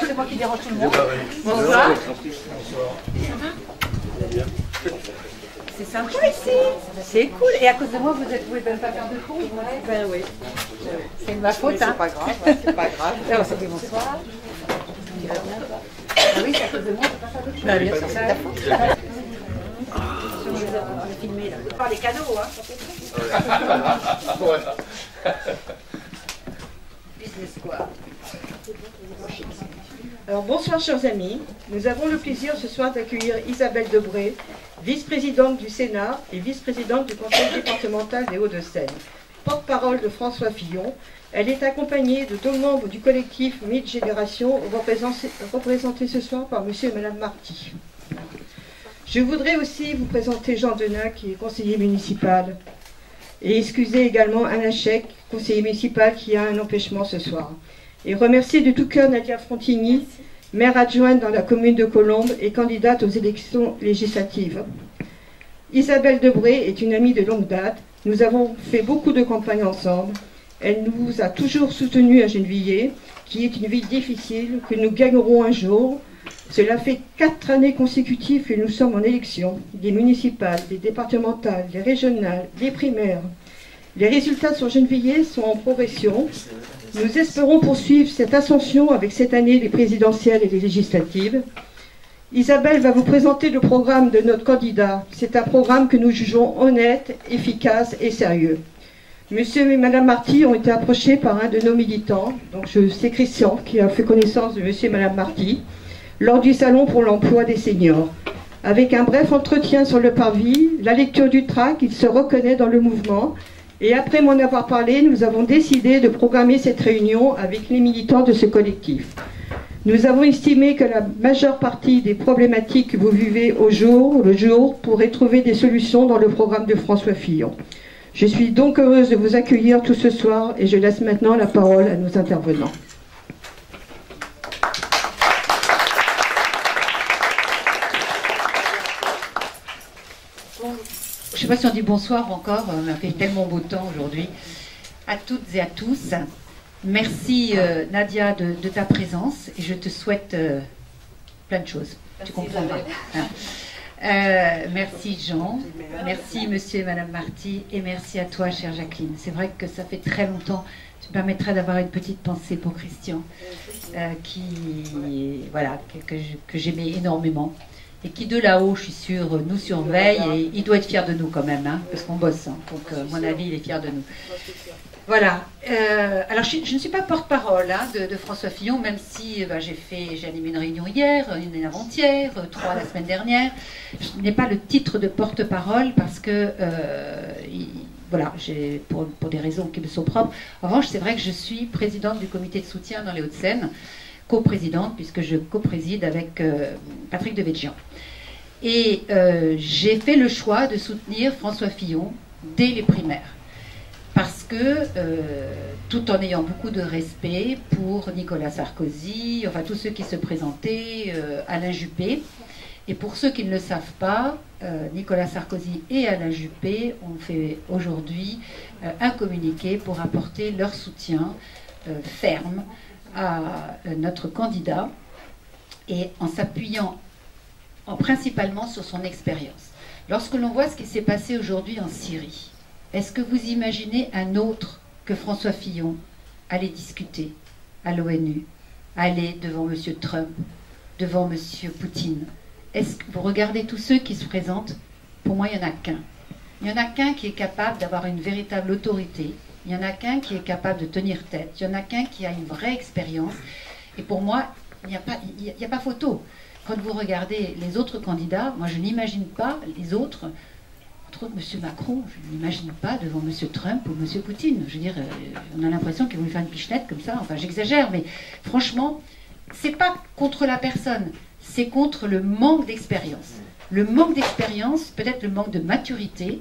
C'est moi qui dérange tout le monde. Bonsoir. C'est sympa ici. C'est cool. Et à cause de moi, vous ne pouvez même pas faire de cours. Ben oui. C'est de ma faute. C'est pas grave. C'est pas grave. Alors, c'était bonsoir. Ah oui, c'est à cause de moi, on ne peut pas faire de cours. Ben bien sûr, c'est ta faute. On va filmer là. Par les cadeaux, hein. Business Square. Alors bonsoir chers amis, nous avons le plaisir ce soir d'accueillir Isabelle Debré, vice-présidente du Sénat et vice-présidente du Conseil départemental des Hauts-de-Seine, porte-parole de François Fillon. Elle est accompagnée de 2 membres du collectif Mythe Génération, représentés ce soir par monsieur et madame Marty. Je voudrais aussi vous présenter Jean Denain, qui est conseiller municipal, et excuser également Alain Chec, conseiller municipal, qui a un empêchement ce soir. Et remercier de tout cœur Nadia Frontigny, maire adjointe dans la commune de Colombes et candidate aux élections législatives. Isabelle Debré est une amie de longue date. Nous avons fait beaucoup de campagnes ensemble. Elle nous a toujours soutenus à Gennevilliers, qui est une ville difficile, que nous gagnerons un jour. Cela fait 4 années consécutives que nous sommes en élection, des municipales, des départementales, des régionales, des primaires. Les résultats sur Gennevilliers sont en progression. Nous espérons poursuivre cette ascension avec cette année les présidentielles et les législatives. Isabelle va vous présenter le programme de notre candidat. C'est un programme que nous jugeons honnête, efficace et sérieux. Monsieur et madame Marty ont été approchés par un de nos militants, donc c'est Christian qui a fait connaissance de monsieur et madame Marty, lors du salon pour l'emploi des seniors. Avec un bref entretien sur le parvis, la lecture du tract, il se reconnaît dans le mouvement. Et après m'en avoir parlé, nous avons décidé de programmer cette réunion avec les militants de ce collectif. Nous avons estimé que la majeure partie des problématiques que vous vivez le jour pourraient trouver des solutions dans le programme de François Fillon. Je suis donc heureuse de vous accueillir tout ce soir et je laisse maintenant la parole à nos intervenants. Je ne sais pas si on dit bonsoir encore, on a fait tellement beau temps aujourd'hui. À toutes et à tous, merci Nadia de ta présence et je te souhaite plein de choses. Tu comprendras. Merci Jean, merci monsieur et madame Marty et merci à toi chère Jacqueline. C'est vrai que ça fait très longtemps, tu me permettrais d'avoir une petite pensée pour Christian que j'aimais énormément. Et qui de là-haut, je suis sûre, nous surveille et il doit être fier de nous quand même, hein, parce qu'on bosse. Hein, donc, à mon avis, il est fier de nous. Voilà. Alors, je ne suis pas porte-parole hein, de François Fillon, même si j'ai animé une réunion hier, une avant-hier, 3 la semaine dernière. Je n'ai pas le titre de porte-parole parce que, voilà, pour des raisons qui me sont propres. En revanche, c'est vrai que je suis présidente du comité de soutien dans les Hauts-de-Seine, coprésidente, puisque je copréside avec Patrick Devedjian. Et j'ai fait le choix de soutenir François Fillon dès les primaires. Parce que, tout en ayant beaucoup de respect pour Nicolas Sarkozy, enfin tous ceux qui se présentaient, Alain Juppé, et pour ceux qui ne le savent pas, Nicolas Sarkozy et Alain Juppé ont fait aujourd'hui un communiqué pour apporter leur soutien ferme à notre candidat et en s'appuyant principalement sur son expérience. Lorsque l'on voit ce qui s'est passé aujourd'hui en Syrie, est-ce que vous imaginez un autre que François Fillon aller discuter à l'ONU, aller devant M. Trump, devant M. Poutine? Est-ce que vous regardez tous ceux qui se présentent? Pour moi, il n'y en a qu'un. Il n'y en a qu'un qui est capable d'avoir une véritable autorité. Il n'y en a qu'un qui est capable de tenir tête. Il n'y en a qu'un qui a une vraie expérience. Et pour moi, il n'y a pas photo. Quand vous regardez les autres candidats, moi je n'imagine pas les autres, entre autres M. Macron, je n'imagine pas devant M. Trump ou M. Poutine. Je veux dire, on a l'impression qu'ils vont lui faire une pichenette comme ça. Enfin, j'exagère, mais franchement, c'est pas contre la personne, c'est contre le manque d'expérience. Le manque d'expérience, peut-être le manque de maturité.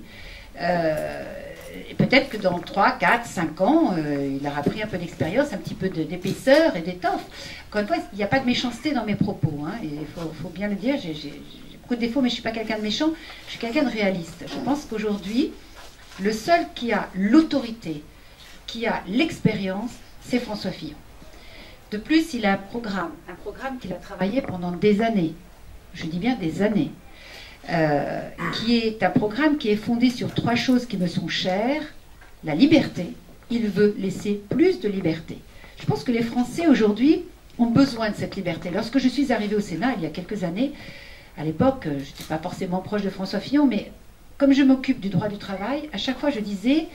Et peut-être que dans 3, 4, 5 ans, il aura pris un peu d'expérience, un petit peu d'épaisseur et d'étoffe. Encore une fois, il n'y a pas de méchanceté dans mes propos, hein, et il faut bien le dire, j'ai beaucoup de défauts, mais je ne suis pas quelqu'un de méchant, je suis quelqu'un de réaliste. Je pense qu'aujourd'hui, le seul qui a l'autorité, qui a l'expérience, c'est François Fillon. De plus, il a un programme qu'il a travaillé pendant des années, je dis bien des années, qui est un programme qui est fondé sur 3 choses qui me sont chères. La liberté, il veut laisser plus de liberté. Je pense que les Français aujourd'hui ont besoin de cette liberté. Lorsque je suis arrivée au Sénat, il y a quelques années, à l'époque, je n'étais pas forcément proche de François Fillon, mais comme je m'occupe du droit du travail, à chaque fois je disais,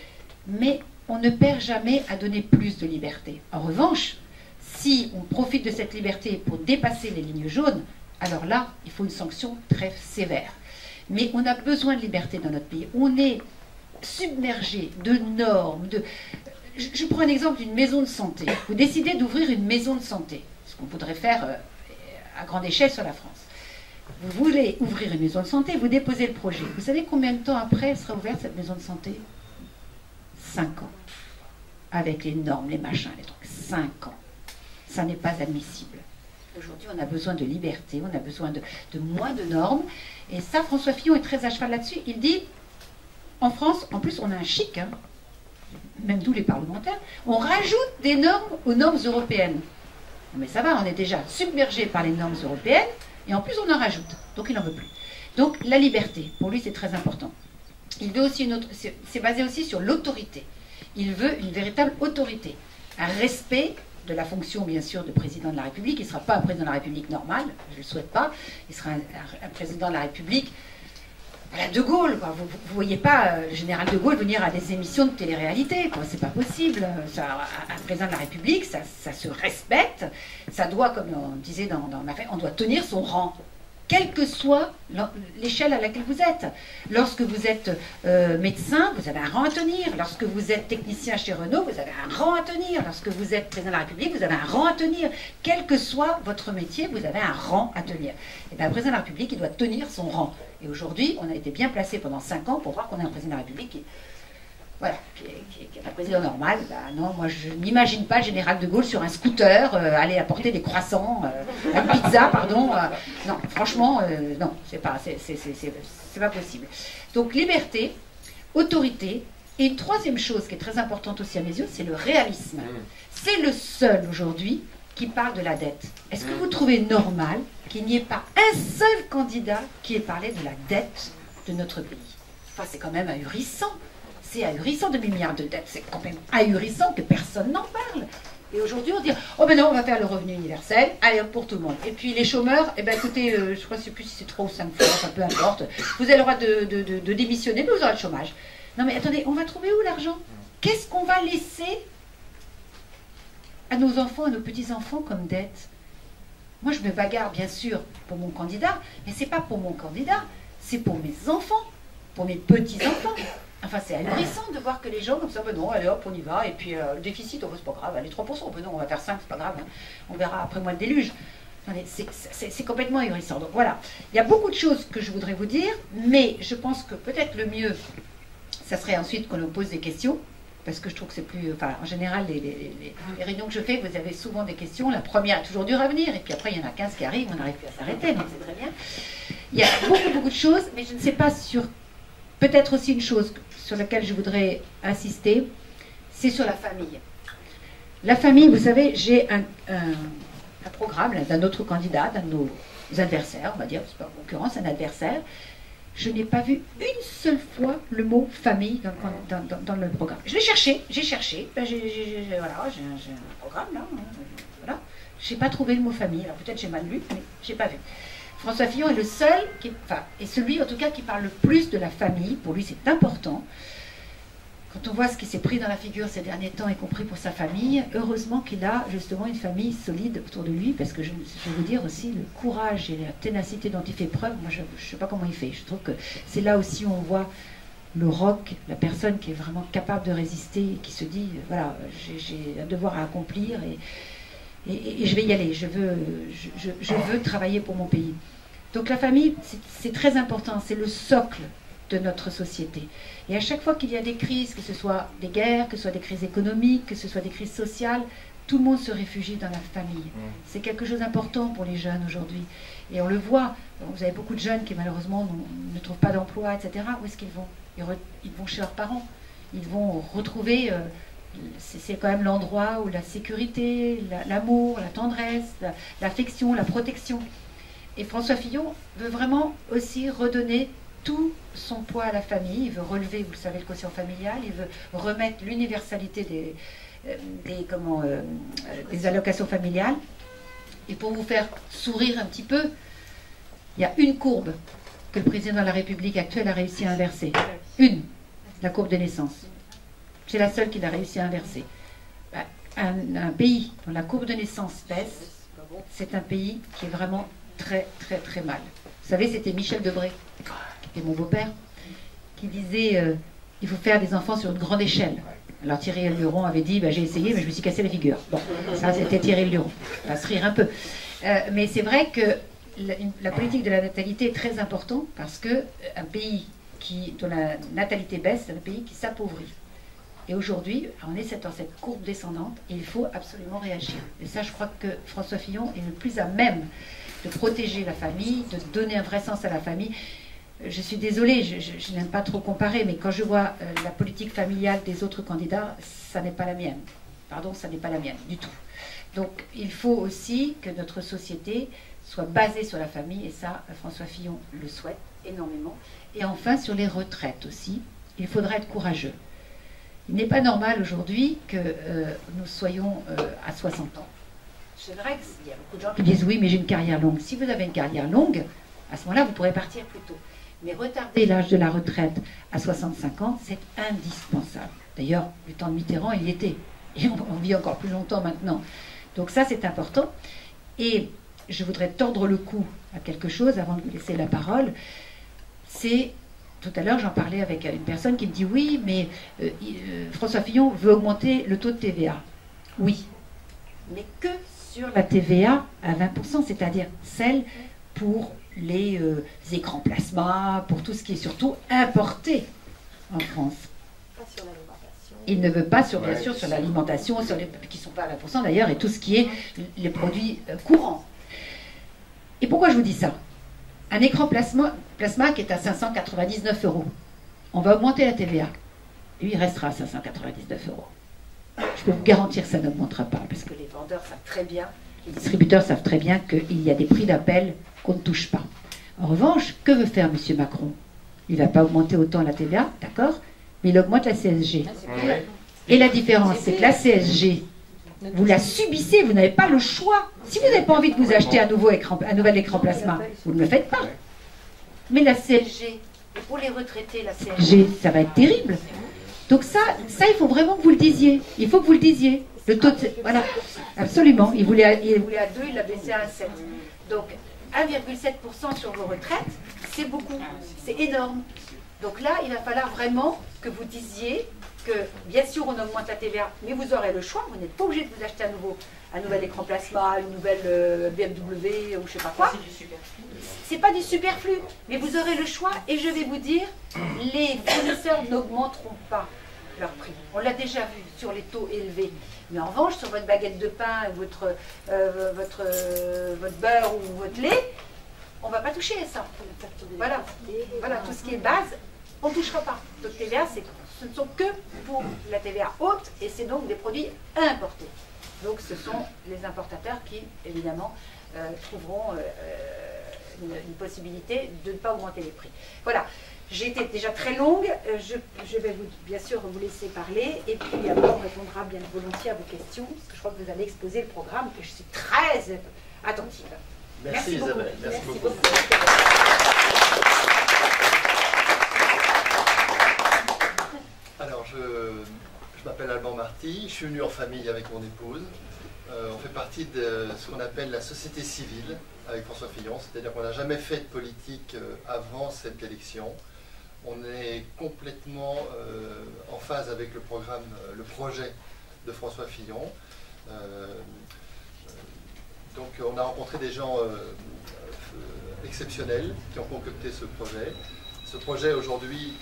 mais on ne perd jamais à donner plus de liberté. En revanche, si on profite de cette liberté pour dépasser les lignes jaunes, alors là, il faut une sanction très sévère. Mais on a besoin de liberté dans notre pays. On est submergé de normes. Je prends un exemple d'une maison de santé. Vous décidez d'ouvrir une maison de santé, ce qu'on voudrait faire à grande échelle sur la France. Vous voulez ouvrir une maison de santé, vous déposez le projet. Vous savez combien de temps après elle sera ouverte, cette maison de santé? 5 ans. Avec les normes, les machins, les trucs. 5 ans. Ça n'est pas admissible. Aujourd'hui, on a besoin de liberté, on a besoin de moins de normes. Et ça, François Fillon est très à cheval là-dessus. Il dit, en France, en plus, on a un chic, hein, même tous les parlementaires, on rajoute des normes aux normes européennes. Mais ça va, on est déjà submergé par les normes européennes, et en plus, on en rajoute. Donc, il n'en veut plus. Donc, la liberté, pour lui, c'est très important. Il veut aussi c'est basé aussi sur l'autorité. Il veut une véritable autorité, un respect de la fonction, bien sûr, de président de la République. Il ne sera pas un président de la République normal, je ne le souhaite pas. Il sera un président de la République à la De Gaulle, quoi. Vous ne voyez pas le général de Gaulle venir à des émissions de télé-réalité, quoi. C'est pas possible. Un président de la République, ça se respecte. Ça doit, comme on disait dans ma fête, on doit tenir son rang, quelle que soit l'échelle à laquelle vous êtes. Lorsque vous êtes médecin, vous avez un rang à tenir. Lorsque vous êtes technicien chez Renault, vous avez un rang à tenir. Lorsque vous êtes président de la République, vous avez un rang à tenir. Quel que soit votre métier, vous avez un rang à tenir. Et bien, un président de la République, il doit tenir son rang. Et aujourd'hui, on a été bien placé pendant 5 ans pour voir qu'on a un président de la République qui est un président normal. Ben non, moi je n'imagine pas le général de Gaulle sur un scooter aller apporter des croissants, une pizza, pardon. Non, franchement, non, c'est pas possible. Donc liberté, autorité, et une troisième chose qui est très importante aussi à mes yeux, c'est le réalisme. C'est le seul aujourd'hui qui parle de la dette. Est-ce que vous trouvez normal qu'il n'y ait pas un seul candidat qui ait parlé de la dette de notre pays? Enfin, c'est quand même ahurissant. C'est ahurissant, 2 000 milliards de dettes. C'est quand même ahurissant que personne n'en parle. Et aujourd'hui, on dit, oh ben non, on va faire le revenu universel, allez, pour tout le monde. Et puis les chômeurs, eh ben écoutez, je crois, je ne sais plus si c'est 3 ou 5 fois, enfin peu importe, vous avez le droit de démissionner, mais vous aurez le chômage. Non mais attendez, on va trouver où l'argent? Qu'est-ce qu'on va laisser à nos enfants, à nos petits-enfants comme dette? Moi, je me bagarre, bien sûr, pour mon candidat, mais ce n'est pas pour mon candidat, c'est pour mes enfants, pour mes petits-enfants. Enfin, c'est ahurissant de voir que les gens, comme ça, ben non, allez hop, on y va, et puis le déficit, oh, c'est pas grave, allez, 3%, ben non, on va faire 5, c'est pas grave, hein. On verra après moi le déluge. C'est complètement ahurissant. Donc voilà, il y a beaucoup de choses que je voudrais vous dire, mais je pense que peut-être le mieux, ça serait ensuite qu'on nous pose des questions, parce que je trouve que c'est plus... Enfin, en général, les réunions que je fais, vous avez souvent des questions. La première a toujours dû revenir, et puis après, il y en a 15 qui arrivent, on n'arrive plus à s'arrêter, donc c'est très bien. Il y a beaucoup de choses, mais je ne sais pas sur... Peut-être aussi une chose sur laquelle je voudrais insister, c'est sur la famille. La famille, vous savez, j'ai un programme d'un autre candidat, d'un de nos adversaires, on va dire, c'est pas en l'occurrence un adversaire. Je n'ai pas vu une seule fois le mot famille dans le programme. Je l'ai cherché, j'ai cherché, ben voilà, j'ai un programme là, voilà. Je n'ai pas trouvé le mot famille, alors peut-être j'ai mal lu, mais je n'ai pas vu. François Fillon est le seul, est celui en tout cas qui parle le plus de la famille. Pour lui, c'est important. Quand on voit ce qui s'est pris dans la figure ces derniers temps, y compris pour sa famille, heureusement qu'il a justement une famille solide autour de lui, parce que je vais vous dire aussi le courage et la ténacité dont il fait preuve. Moi, je ne sais pas comment il fait. Je trouve que c'est là aussi où on voit le roc, la personne qui est vraiment capable de résister, et qui se dit, voilà, j'ai un devoir à accomplir et je vais y aller, je veux travailler pour mon pays. Donc la famille, c'est très important, c'est le socle de notre société. Et à chaque fois qu'il y a des crises, que ce soit des guerres, que ce soit des crises économiques, que ce soit des crises sociales, tout le monde se réfugie dans la famille. C'est quelque chose d'important pour les jeunes aujourd'hui. Et on le voit, vous avez beaucoup de jeunes qui malheureusement ne trouvent pas d'emploi, etc. Où est-ce qu'ils vont? Ils vont chez leurs parents. Ils vont retrouver c'est quand même l'endroit où la sécurité, l'amour, la tendresse, l'affection, la protection. Et François Fillon veut vraiment aussi redonner tout son poids à la famille. Il veut relever, vous le savez, le quotient familial. Il veut remettre l'universalité des allocations familiales. Et pour vous faire sourire un petit peu, il y a une courbe que le président de la République actuelle a réussi à inverser. Une, la courbe de naissance. C'est la seule qu'il a réussi à inverser. Un pays dont la courbe de naissance baisse, c'est un pays qui est vraiment très, très, très mal. Vous savez, c'était Michel Debré, qui était mon beau-père, qui disait il faut faire des enfants sur une grande échelle. Alors Thierry Luron avait dit j'ai essayé, mais je me suis cassé la figure. Bon, ça c'était Thierry Luron. On va se rire un peu. Mais c'est vrai que la politique de la natalité est très importante parce qu'un pays dont la natalité baisse, c'est un pays qui s'appauvrit. Et aujourd'hui, on est dans cette courbe descendante et il faut absolument réagir. Et ça, je crois que François Fillon est le plus à même de protéger la famille, de donner un vrai sens à la famille. Je suis désolée, je n'aime pas trop comparer, mais quand je vois la politique familiale des autres candidats, ça n'est pas la mienne. Pardon, ça n'est pas la mienne du tout. Donc, il faut aussi que notre société soit basée sur la famille, et ça, François Fillon le souhaite énormément. Et enfin, sur les retraites aussi, il faudra être courageux. Il n'est pas normal aujourd'hui que nous soyons à 60 ans. C'est vrai qu'il y a beaucoup de gens qui disent oui, mais j'ai une carrière longue. Si vous avez une carrière longue, à ce moment-là, vous pourrez partir plus tôt. Mais retarder l'âge de la retraite à 65 ans, c'est indispensable. D'ailleurs, le temps de Mitterrand, il y était. Et on vit encore plus longtemps maintenant. Donc ça, c'est important. Et je voudrais tordre le cou à quelque chose avant de vous laisser la parole. C'est... Tout à l'heure, j'en parlais avec une personne qui me dit oui, mais François Fillon veut augmenter le taux de TVA. Oui, mais que sur la TVA à 20%, c'est-à-dire celle pour les écrans plasma, pour tout ce qui est surtout importé en France. Pas sur l'alimentation. Il ne veut pas, bien sûr, sur l'alimentation, sur les qui ne sont pas à 20% d'ailleurs, et tout ce qui est les produits courants. Et pourquoi je vous dis ça ? Un écran plasma qui est à 599 €. On va augmenter la TVA. Lui, il restera à 599 €. Je peux vous garantir que ça n'augmentera pas, parce que les vendeurs savent très bien, les distributeurs savent très bien qu'il y a des prix d'appel qu'on ne touche pas. En revanche, que veut faire M. Macron? Il ne va pas augmenter autant la TVA, d'accord, mais il augmente la CSG. Et la différence, c'est que la CSG, vous la subissez, vous n'avez pas le choix. Si vous n'avez pas envie de vous acheter un nouvel écran plasma, vous ne le faites pas. Mais la CSG, pour les retraités, la CSG, ça va être terrible. Donc ça, il faut vraiment que vous le disiez. Il faut que vous le disiez. Le taux de... Voilà, absolument. Il voulait à 2, il l'a baissé à 7. Donc 1,7% sur vos retraites, c'est beaucoup, c'est énorme. Donc là, il va falloir vraiment que vous disiez que, bien sûr, on augmente la TVA, mais vous aurez le choix, vous n'êtes pas obligé de vous acheter un nouvel écran plasma, une nouvelle BMW ou je ne sais pas quoi. C'est pas du superflu, mais vous aurez le choix et je vais vous dire, les fournisseurs n'augmenteront pas leur prix. On l'a déjà vu sur les taux élevés. Mais en revanche, sur votre baguette de pain, votre beurre ou votre lait, on ne va pas toucher à ça. Voilà, tout ce qui est base, on ne touchera pas. Donc TVA, ce ne sont que pour la TVA haute et c'est donc des produits importés. Donc ce sont les importateurs qui, évidemment, trouveront une possibilité de ne pas augmenter les prix. Voilà, j'ai été déjà très longue, je vais bien sûr vous laisser parler et puis après on répondra bien volontiers à vos questions, parce que je crois que vous allez exposer le programme et je suis très attentive. Merci Isabelle, merci beaucoup. Alors, je m'appelle Alban Marty, je suis venu en famille avec mon épouse. On fait partie de ce qu'on appelle la société civile avec François Fillon, c'est-à-dire qu'on n'a jamais fait de politique avant cette élection. On est complètement en phase avec le programme, le projet de François Fillon. Donc on a rencontré des gens exceptionnels qui ont concocté ce projet. Ce projet aujourd'hui,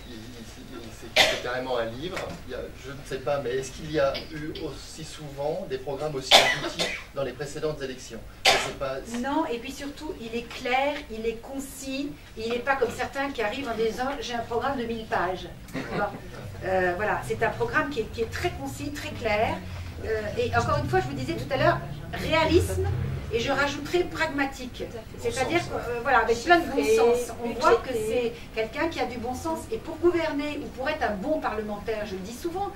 c'est carrément un livre. Je ne sais pas, mais est-ce qu'il y a eu aussi souvent des programmes aussi aboutis dans les précédentes élections? Je sais pas. Non, et puis surtout, il est clair, il est concis, il n'est pas comme certains qui arrivent en disant j'ai un programme de 1000 pages. Voilà, c'est un programme qui est très concis, très clair. Et encore une fois, je vous disais tout à l'heure, réalisme. Et je rajouterai pragmatique, c'est-à-dire voilà, avec plein de bon sens. On voit que c'est quelqu'un qui a du bon sens. Et pour gouverner ou pour être un bon parlementaire, je le dis souvent,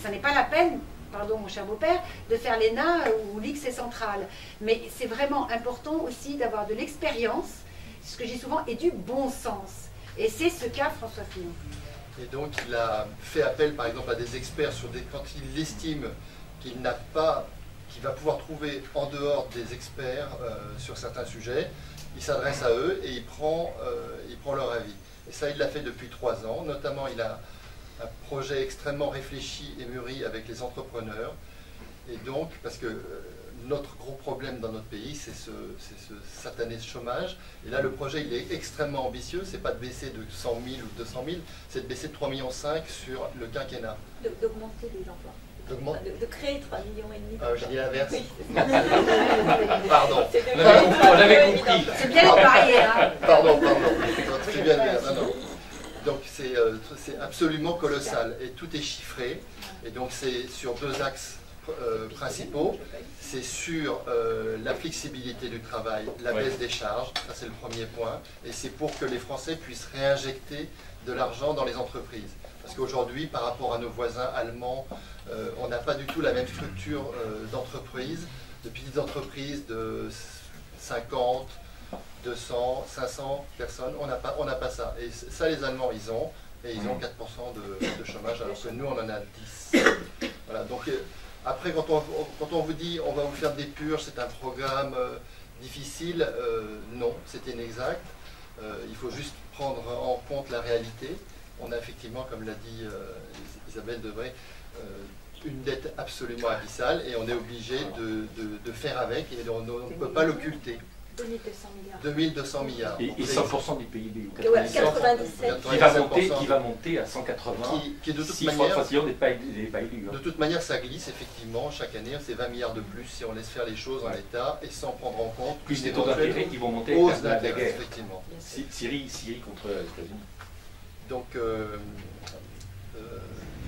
ça n'est pas la peine, pardon mon cher beau-père, de faire l'ENA ou l'IX centrale. Mais c'est vraiment important aussi d'avoir de l'expérience, ce que je dis souvent, et du bon sens. Et c'est ce qu'a François Fillon. Et donc il a fait appel par exemple à des experts quand il estime qu'il n'a pas... qu'il va pouvoir trouver en dehors des experts sur certains sujets. Il s'adresse à eux et il prend leur avis. Et ça, il l'a fait depuis 3 ans. Notamment, il a un projet extrêmement réfléchi et mûri avec les entrepreneurs. Et donc, parce que notre gros problème dans notre pays, c'est ce satané chômage. Et là, le projet, il est extrêmement ambitieux. C'est pas de baisser de 100 000 ou 200 000, c'est de baisser de 3,5 millions sur le quinquennat. D'augmenter les emplois. De créer 3,5 millions. J'ai dit l'inverse. Pardon. On l'avait compris. C'est bien les barrières. Hein. Pardon. C'est bien. Non. Donc c'est absolument colossal. Et tout est chiffré. Et donc c'est sur 2 axes principaux. C'est sur la flexibilité du travail, la baisse des charges. Ça c'est le premier point. Et c'est pour que les Français puissent réinjecter de l'argent dans les entreprises. Parce qu'aujourd'hui, par rapport à nos voisins allemands, on n'a pas du tout la même structure d'entreprise, de petites entreprises de 50, 200, 500 personnes. On n'a pas ça. Et ça, les Allemands, ils ont. Et ils ont 4% de chômage, alors que nous, on en a 10. Voilà, donc après, quand on vous dit on va vous faire des purges, c'est un programme difficile, non, c'est inexact. Il faut juste prendre en compte la réalité. On a effectivement, comme l'a dit Isabelle Debré, une dette absolument abyssale et on est obligé de faire avec et on ne peut pas l'occulter. 2200 milliards. 2200 milliards. Et 100% du PIB. 97. Qui va monter à 180 qui de toute si manière, François Fillon n'est pas élu. De toute manière, ça glisse effectivement chaque année. C'est 20 milliards de plus si on laisse faire les choses en l'état et sans prendre en compte plus les taux d'intérêt qui vont monter avec la guerre. Effectivement. Syrie contre les États-Unis. Donc, qu'est-ce que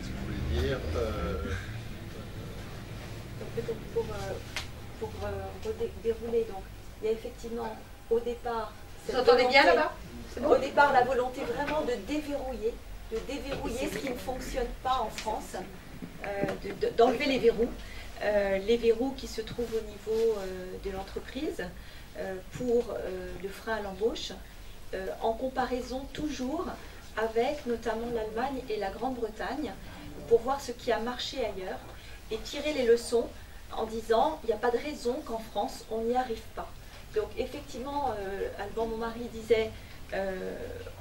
je voulais dire Donc pour dérouler, donc il y a effectivement au départ... Vous entendez bien là-bas? Au départ, la volonté vraiment de déverrouiller ce qui ne fonctionne pas en France, d'enlever les verrous qui se trouvent au niveau de l'entreprise pour le frein à l'embauche, en comparaison toujours avec notamment l'Allemagne et la Grande-Bretagne, pour voir ce qui a marché ailleurs et tirer les leçons en disant il n'y a pas de raison qu'en France on n'y arrive pas. Donc effectivement, Alban, mon mari, disait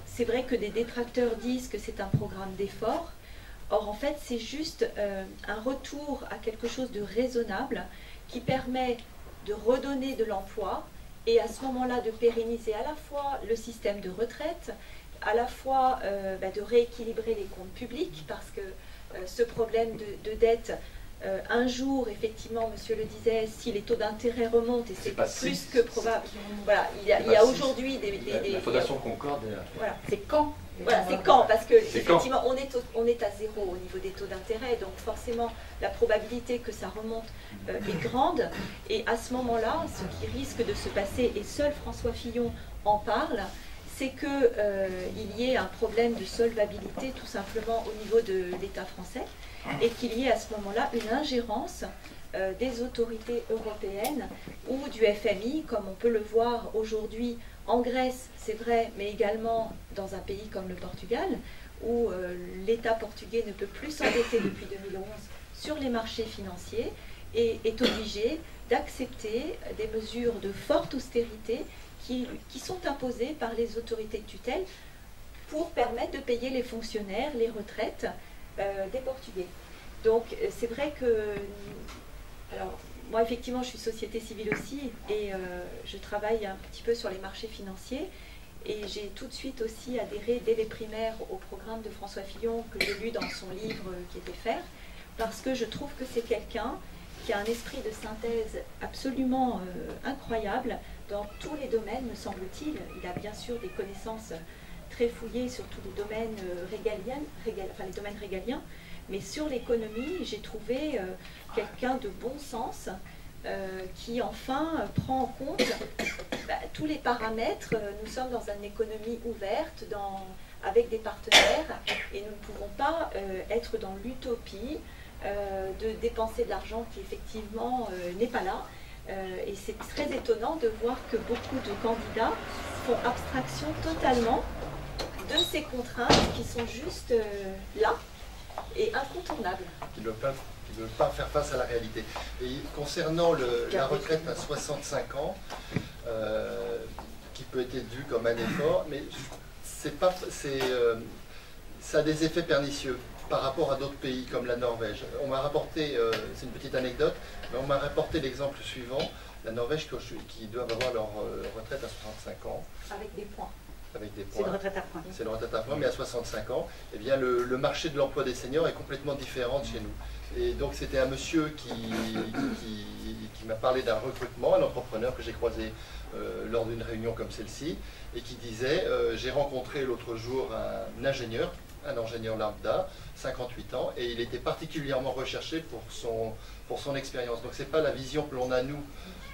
c'est vrai que des détracteurs disent que c'est un programme d'effort. Or en fait c'est juste un retour à quelque chose de raisonnable qui permet de redonner de l'emploi et à ce moment-là de pérenniser à la fois le système de retraite, à la fois de rééquilibrer les comptes publics parce que ce problème de dette, un jour, effectivement, monsieur le disait, si les taux d'intérêt remontent, et c'est plus que probable, voilà, il y a aujourd'hui la Fondation Concorde. Voilà, c'est quand. Voilà, c'est quand, parce que effectivement, on est à zéro au niveau des taux d'intérêt, donc forcément, la probabilité que ça remonte est grande. Et à ce moment-là, ce qui risque de se passer, et seul François Fillon en parle, c'est qu'il y ait un problème de solvabilité tout simplement au niveau de l'État français et qu'il y ait à ce moment-là une ingérence des autorités européennes ou du FMI, comme on peut le voir aujourd'hui en Grèce, c'est vrai, mais également dans un pays comme le Portugal, où l'État portugais ne peut plus s'endetter depuis 2011 sur les marchés financiers et est obligé d'accepter des mesures de forte austérité qui sont imposées par les autorités de tutelle pour permettre de payer les fonctionnaires, les retraites des Portugais. Donc c'est vrai que... Alors, moi effectivement je suis société civile aussi et je travaille un petit peu sur les marchés financiers Et j'ai tout de suite aussi adhéré dès les primaires au programme de François Fillon que j'ai lu dans son livre qui était Faire, parce que je trouve que c'est quelqu'un qui a un esprit de synthèse absolument incroyable dans tous les domaines, me semble-t-il. Il a bien sûr des connaissances très fouillées sur tous les domaines régaliens, mais sur l'économie, j'ai trouvé quelqu'un de bon sens qui enfin prend en compte tous les paramètres. Nous sommes dans une économie ouverte, avec des partenaires, et nous ne pouvons pas être dans l'utopie de dépenser de l'argent qui effectivement n'est pas là. Et c'est très étonnant de voir que beaucoup de candidats font abstraction totalement de ces contraintes qui sont juste là et incontournables. Qui ne veulent pas faire face à la réalité. Et concernant la retraite à 65 ans, qui peut être vue comme un effort, mais ça a des effets pernicieux par rapport à d'autres pays comme la Norvège. On m'a rapporté, c'est une petite anecdote, mais on m'a rapporté l'exemple suivant, la Norvège qui doivent avoir leur retraite à 65 ans. Avec des points. Avec des points. C'est une retraite à points. C'est une retraite à points, mais à 65 ans, eh bien, le marché de l'emploi des seniors est complètement différent de chez nous. Et donc c'était un monsieur qui m'a parlé d'un recrutement, un entrepreneur que j'ai croisé lors d'une réunion comme celle-ci, et qui disait, j'ai rencontré l'autre jour un ingénieur lambda, 58 ans, et il était particulièrement recherché pour son expérience. Donc c'est pas la vision que l'on a, nous,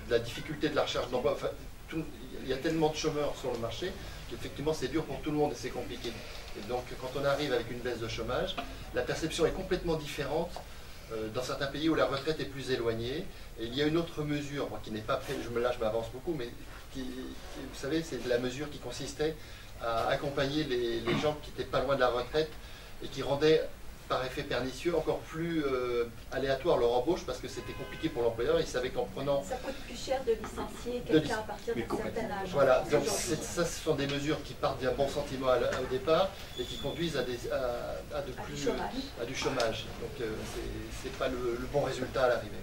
de la difficulté de la recherche d'emploi. Enfin, il y a tellement de chômeurs sur le marché qu'effectivement c'est dur pour tout le monde et c'est compliqué. Et donc quand on arrive avec une baisse de chômage, la perception est complètement différente dans certains pays où la retraite est plus éloignée. Et il y a une autre mesure, qui n'est pas prête, là je m'avance beaucoup, mais vous savez, c'est la mesure qui consistait à accompagner les gens qui n'étaient pas loin de la retraite et qui rendait par effet pernicieux encore plus aléatoire leur embauche, parce que c'était compliqué pour l'employeur. Il savait qu'en prenant... Ça coûte plus cher de licencier quelqu'un à partir d'un certain âge. Voilà, donc ça, ce sont des mesures qui partent d'un bon sentiment au départ et qui conduisent à du chômage. Donc c'est pas le bon résultat à l'arrivée.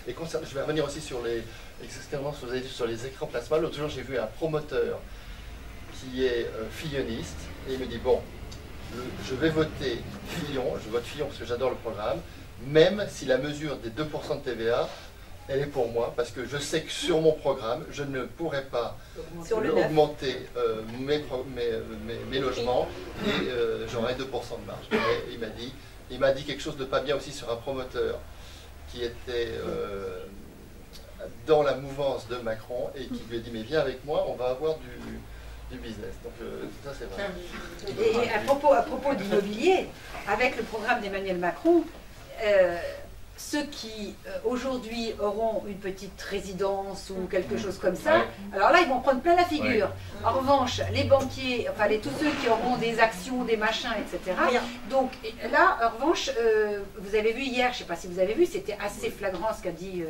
Et je vais revenir aussi sur les écrans plasma. L'autre jour, j'ai vu un promoteur qui est filloniste, et il me dit, bon, je vais voter Fillon, je vote Fillon parce que j'adore le programme, même si la mesure des 2% de TVA, elle est pour moi, parce que je sais que sur mon programme, je ne pourrai pas augmenter mes logements, et j'aurai 2% de marge. Et il m'a dit quelque chose de pas bien aussi sur un promoteur qui était dans la mouvance de Macron, et qui lui a dit, mais viens avec moi, on va avoir du business. Donc ça c'est vrai. Et à propos d'immobilier, avec le programme d'Emmanuel Macron, ceux qui aujourd'hui auront une petite résidence ou quelque chose comme ça, alors là ils vont prendre plein la figure. En revanche, les banquiers, enfin tous ceux qui auront des actions, des machins, etc. Donc là, en revanche, vous avez vu hier, je ne sais pas si vous avez vu, c'était assez flagrant ce qu'a dit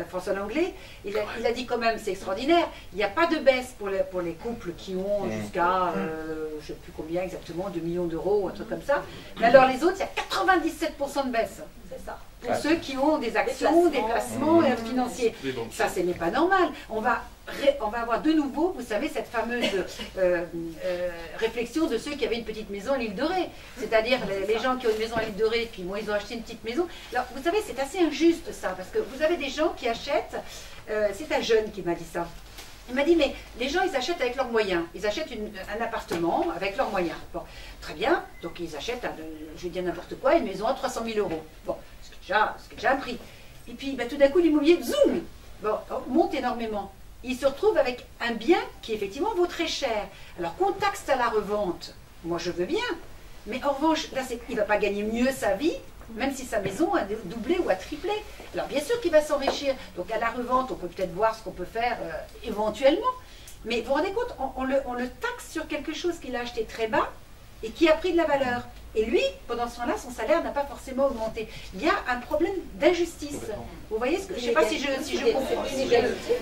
François Langlais. Il a dit quand même, c'est extraordinaire, il n'y a pas de baisse pour les couples qui ont jusqu'à, je ne sais plus combien exactement, 2 millions d'euros, un truc comme ça. Mais alors les autres, il y a 90% de baisse. C'est ça. Pour ceux qui ont des actions, des placements financiers. Ça, ce n'est pas normal. On va avoir de nouveau, vous savez, cette fameuse réflexion de ceux qui avaient une petite maison à l'île de Ré. C'est-à-dire les gens qui ont une maison à l'île de Ré, puis moi, ils ont acheté une petite maison. Alors, vous savez, c'est assez injuste ça, parce que vous avez des gens qui achètent, c'est un jeune qui m'a dit ça. Il m'a dit, mais les gens, ils achètent avec leurs moyens. Ils achètent un appartement avec leurs moyens. Bon, très bien. Donc, ils achètent, je vais dire n'importe quoi, une maison à 300 000 euros. Bon, ce qui est déjà un prix. Et puis, tout d'un coup, l'immobilier, zoom, monte énormément. Il se retrouve avec un bien qui, effectivement, vaut très cher. Alors, qu'on taxe à la revente, moi, je veux bien. Mais en revanche, là, il ne va pas gagner mieux sa vie, même si sa maison a doublé ou a triplé. Alors bien sûr qu'il va s'enrichir. Donc à la revente, on peut peut-être voir ce qu'on peut faire éventuellement. Mais vous vous rendez compte, on le taxe sur quelque chose qu'il a acheté très bas et qui a pris de la valeur. Et lui, pendant ce temps-là, son salaire n'a pas forcément augmenté. Il y a un problème d'injustice. Vous voyez, je ne sais pas si je comprends,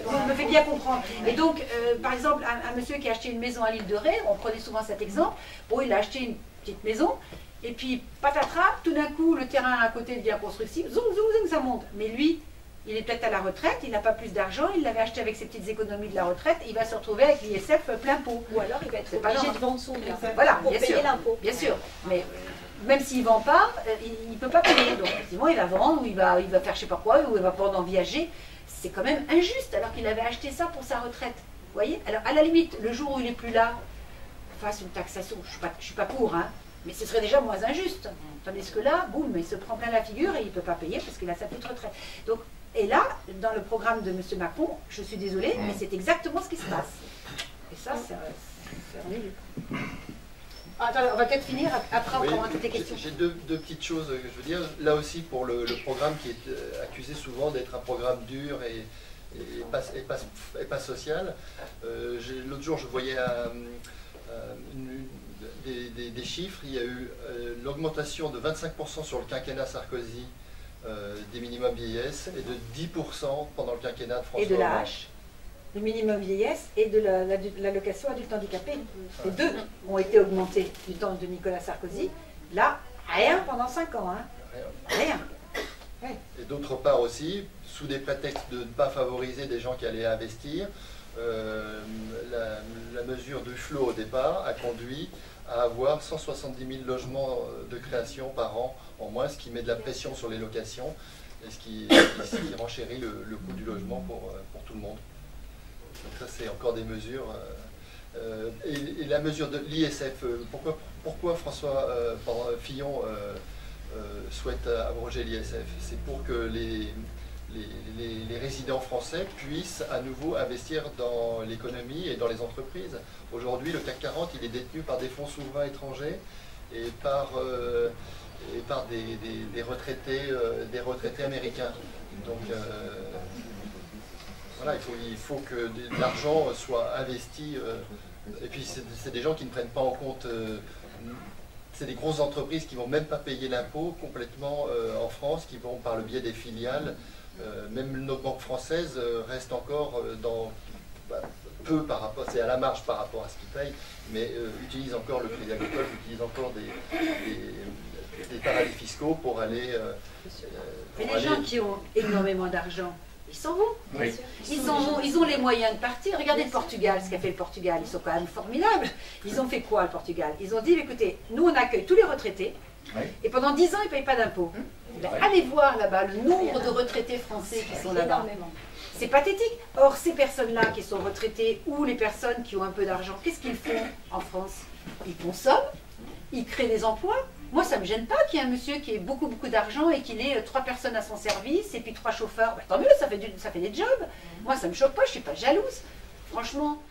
vous me faites bien comprendre. Et donc, par exemple, un monsieur qui a acheté une maison à l'île de Ré, on prenait souvent cet exemple, bon, il a acheté une petite maison, et puis patatras, tout d'un coup, le terrain à côté devient constructible, zoom, zoom, zoom, ça monte. Mais lui, il est peut-être à la retraite, il n'a pas plus d'argent, il l'avait acheté avec ses petites économies de la retraite, il va se retrouver avec l'ISF plein pot. Ou alors il va être C'est pas obligé normal. de vendre son bien Voilà, pour bien payer sûr. l'impôt. Bien sûr, mais même s'il ne vend pas, il ne peut pas payer. Donc effectivement, il va vendre, ou il va faire je sais pas quoi, ou il va prendre en viager. C'est quand même injuste, alors qu'il avait acheté ça pour sa retraite. Vous voyez? Alors à la limite, le jour où il n'est plus là, fasse une taxation. Je suis pas pour, hein, mais ce serait déjà moins injuste. Tandis que là, boum, il se prend plein la figure et il ne peut pas payer parce qu'il a sa petite retraite. Donc, et là, dans le programme de M. Macron, je suis désolée, mais c'est exactement ce qui se passe. Et ça, c'est ennuyeux. Attends, on va peut-être finir, après on Oui, prendra toutes les questions. j'ai deux petites choses que je veux dire. Là aussi, pour le programme qui est accusé souvent d'être un programme dur et pas social. L'autre jour, je voyais des chiffres. Il y a eu l'augmentation de 25% sur le quinquennat Sarkozy des minimums vieillesse et de 10% pendant le quinquennat de François Et de la Hollande. hache, le minimum vieillesse et de l'allocation adulte handicapé. Les deux ont été augmentés du temps de Nicolas Sarkozy. Là, rien pendant 5 ans. Hein. Rien. Et d'autre part aussi, sous des prétextes de ne pas favoriser des gens qui allaient investir, la mesure du flot au départ a conduit à avoir 170 000 logements de création par an en moins, ce qui met de la pression sur les locations et ce qui renchérit le coût du logement pour tout le monde. Donc ça, c'est encore des mesures. Et la mesure de l'ISF, pourquoi François Fillon souhaite abroger l'ISF? C'est pour que les résidents français puissent à nouveau investir dans l'économie et dans les entreprises. Aujourd'hui, le CAC 40, il est détenu par des fonds souverains étrangers et par des retraités américains. Donc voilà, il faut que de l'argent soit investi. Et puis c'est des gens qui ne prennent pas en compte. C'est des grosses entreprises qui ne vont même pas payer l'impôt complètement en France, qui vont par le biais des filiales. Même nos banques françaises restent encore peu par rapport, c'est à la marge par rapport à ce qu'ils payent, mais utilisent encore le crédit agricole, utilisent encore des paradis fiscaux pour aller... Mais les gens qui ont énormément d'argent, ils s'en vont. Oui. Ils ont les moyens de partir. Regardez le Portugal, ce qu'a fait le Portugal. Ils sont quand même formidables. Ils ont fait quoi, le Portugal? Ils ont dit, écoutez, nous on accueille tous les retraités, et pendant 10 ans, ils ne payent pas d'impôts. Allez voir là-bas le nombre de retraités français qui sont là-bas. C'est pathétique. Or, ces personnes-là qui sont retraitées ou les personnes qui ont un peu d'argent, qu'est-ce qu'ils font en France? Ils consomment, ils créent des emplois. Moi, ça ne me gêne pas qu'il y ait un monsieur qui ait beaucoup d'argent et qu'il ait 3 personnes à son service et puis 3 chauffeurs. Bah, tant mieux, ça fait des jobs. Moi, ça ne me choque pas, je ne suis pas jalouse. Franchement,